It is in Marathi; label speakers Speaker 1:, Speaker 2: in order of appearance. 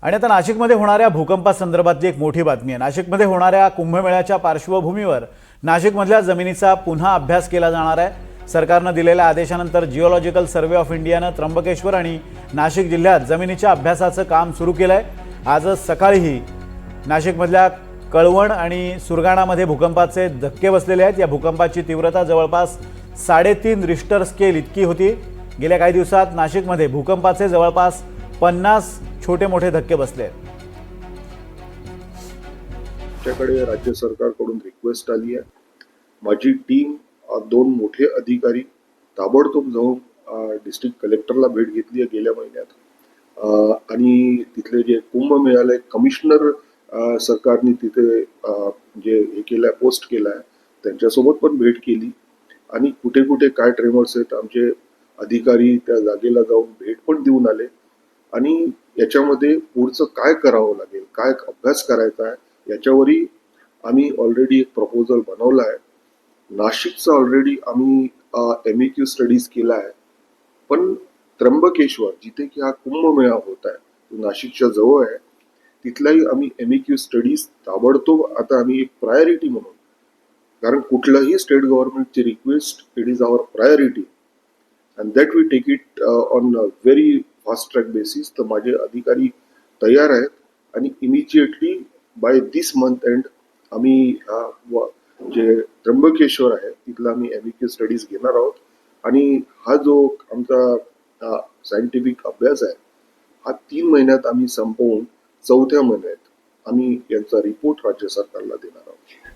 Speaker 1: आणि आता नाशिकमध्ये होणाऱ्या भूकंपासंदर्भातली एक मोठी बातमी आहे। नाशिकमध्ये होणाऱ्या कुंभमेळ्याच्या पार्श्वभूमीवर नाशिकमधल्या जमिनीचा पुन्हा अभ्यास केला जाणार आहे। सरकारने दिलेल्या आदेशानंतर जिओलॉजिकल सर्वे ऑफ इंडियाने त्र्यंबकेश्वर आणि नाशिक जिल्ह्यात जमिनीच्या अभ्यासाचं काम सुरू केलंय। आजच सकाळीही नाशिकमधल्या कळवण आणि सुरगाणामध्ये भूकंपाचे धक्के बसलेले आहेत। या भूकंपाची तीव्रता जवळपास 3.5 रिश्टर स्केल इतकी होती। गेल्या काही दिवसात नाशिकमध्ये भूकंपाचे जवळपास 50 छोटे मोठे धक्के बसले आहेत।
Speaker 2: आमच्याकडे राज्य सरकारकडून रिक्वेस्ट आली आहे। माझी टीम 2 मोठे अधिकारी ताबडतोब जाऊन डिस्ट्रिक्ट कलेक्टरला भेट घेतली आहे गेल्या महिन्यात आणि तिथले जे कुंभमेळ्याला कमिशनर सरकारने तिथे जे हे केलंय पोस्ट केलाय त्यांच्यासोबत पण भेट केली आणि कुठे कुठे काय ट्रेमर्स आहेत आमचे अधिकारी त्या जागेला जाऊन भेट पण देऊन आले आणि याच्यामध्ये पुढचं काय करावं लागेल, काय अभ्यास करायचा आहे याच्यावरही आम्ही ऑलरेडी एक प्रपोजल बनवला आहे। नाशिकचा ऑलरेडी आम्ही MEQ स्टडीज केला आहे, पण त्र्यंबकेश्वर जिथे की हा कुंभमेळा होत आहे नाशिकच्या जवळ आहे तिथलाही आम्ही MEQ स्टडीज ताबडतोब आता आम्ही एक प्रायोरिटी म्हणून, कारण कुठलाही स्टेट गव्हर्नमेंटची request it is our priority and that we take it on very fast track basis. तर माझे अधिकारी तयार आहेत आणि immediately by this month end आम्ही जे त्र्यंबकेश्वर आहे तिथला आम्ही MEQ स्टडीज घेणार आहोत आणि हा जो आमचा सायंटिफिक अभ्यास आहे हा 3 महिन्यात आम्ही संपवून 4थ्या महिन्यात आम्ही यांचा रिपोर्ट राज्य सरकारला देणार आहोत।